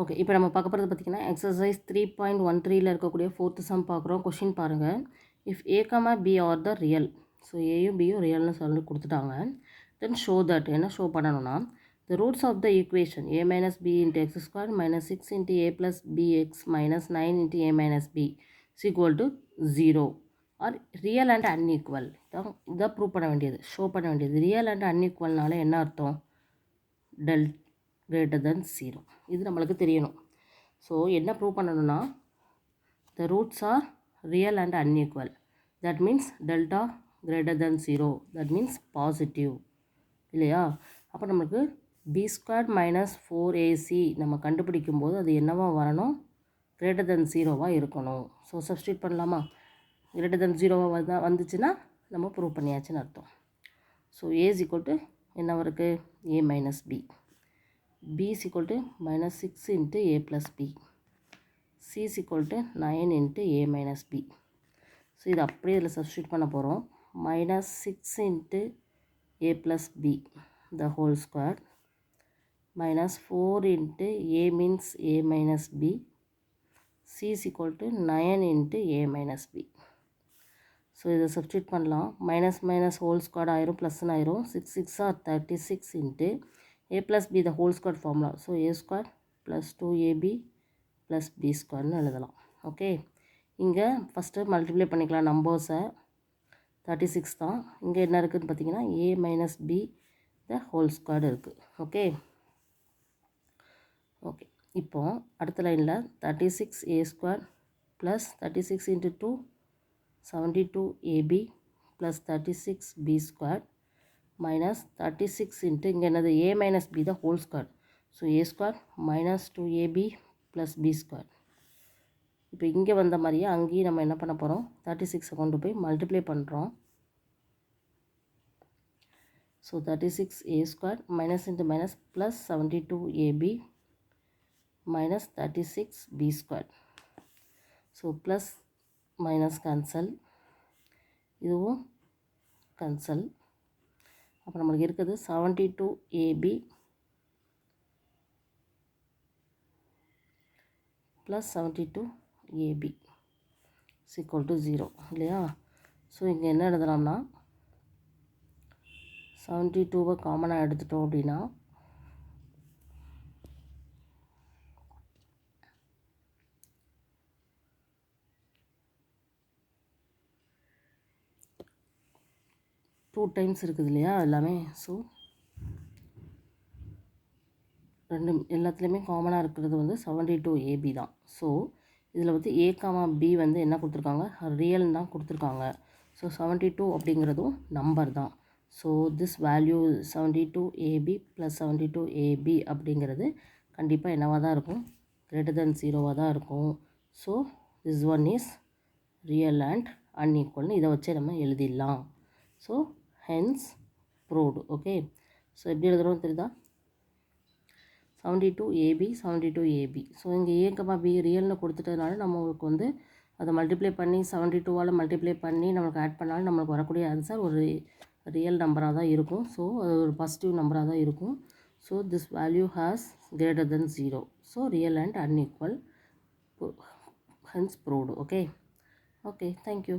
Okay, இப்போ நம்ம பார்க்க போகிறது பார்த்திங்கன்னா எக்ஸசைஸ் 3.13ல் இருக்கக்கூடிய 4th சம் பார்க்குறோம். கொஷின் பாருங்கள். If a comma b are the real, so ஏயும் பியும் ரியல்னு சொல்லி கொடுத்துட்டாங்க. தென் ஷோ தட், என்ன ஷோ பண்ணணும்னா, the roots of the equation a minus b into x square minus 6 into a plus bx minus 9 into a minus b is equal to 0 are real and unequal. இதான் prove பண்ண வேண்டியது, show பண்ண வேண்டியது. Real and அன்ஈக்குவல்னால என்ன அர்த்தம்? Del greater than 0, இது நம்மளுக்கு தெரியணும். ஸோ என்ன ப்ரூவ் பண்ணணும்னா, the roots are real and unequal, that means delta greater than 0, that means positive இல்லையா? அப்போ நமக்கு b squared minus 4ac நம்ம கண்டுபிடிக்கும் போது அது என்னவா வரணும்? greater than 0வா இருக்கணும். ஸோ சப்ஸ்டியூட் பண்ணலாமா? greater than 0வா வந்துச்சுன்னா நம்ம ப்ரூவ் பண்ணியாச்சுன்னு அர்த்தம். So a is equal to என்ன இருக்குது? a minus b. b is equal to minus 6 into a plus b. c is equal to 9 into a minus b. So இது அப்படியே இதில் substitute பண்ண போகிறோம். minus 6 into a plus b the whole square minus 4 into a means a minus b. c is equal to 9 into a minus b. So இதை substitute பண்ணலாம். Minus minus whole square ஆயிரும், ப்ளஸ்ன்னு ஆயிரும். 6 6 are 36 into a plus b the whole square formula. So a square plus 2ab plus b squareன்னு எழுதலாம். Okay, இங்கே first multiply பண்ணிக்கலாம் நம்பர்ஸை. 36 தான். இங்கே என்ன இருக்குதுன்னு பார்த்தீங்கன்னா a minus b the whole square இருக்குது. ஓகே ஓகே, இப்போது அடுத்த லைனில் 36a square plus 36 into 2 72ab plus 36b square minus 36 into இங்கே என்னது a minus b the whole square. So a square minus 2ab plus b square. இப்போ இங்கே வந்த மாதிரியே அங்கேயும் நம்ம என்ன பண்ண போகிறோம்? 36 கொண்டு போய் மல்டிப்ளை பண்ணுறோம். So 36a square minus into minus plus 72ab minus 36b square. So plus minus cancel, இதுவும் கேன்சல். அப்போ நம்மளுக்கு இருக்குது 72ab plus 72ab is equal to 0 இல்லையா? ஸோ இங்கே என்ன எழுதலாம்னா 72வை காமனாக எடுத்துட்டோம் அப்படின்னா டூ டைம்ஸ் இருக்குது இல்லையா எல்லாமே. ஸோ எல்லாத்துலேயுமே காமனாக இருக்கிறது வந்து 72ab தான். ஸோ இதில் வந்து a காமா b வந்து என்ன கொடுத்துருக்காங்க? ரியல் தான் கொடுத்துருக்காங்க. ஸோ 72 அப்படிங்கிறதும் நம்பர் தான். So this value 72ab plus 72ab அப்படிங்கிறது கண்டிப்பாக என்னவாக தான் இருக்கும்? கிரேட்டர் தென் 0வாக தான் இருக்கும். So this one is real and அன்ஈக்குவல்னு இதை வச்சே நம்ம எழுதிடலாம். So hence proved. Okay, so எப்படி எழுதுகிறோம் தெரியுதா? 72ab 72ab. ஸோ இங்கே a கமா b ரியல்னு கொடுத்துட்டதுனால நம்மளுக்கு வந்து அதை மல்டிப்ளை பண்ணி 72வால் மல்டிப்ளை பண்ணி நம்மளுக்கு ஆட் பண்ணாலும் நம்மளுக்கு வரக்கூடிய ஆன்சர் ஒரு ரியல் நம்பராக தான் இருக்கும். ஸோ அது ஒரு பாசிட்டிவ் நம்பராக தான் இருக்கும். So this value has greater than 0. So real and unequal, hence proved. Okay okay, thank you.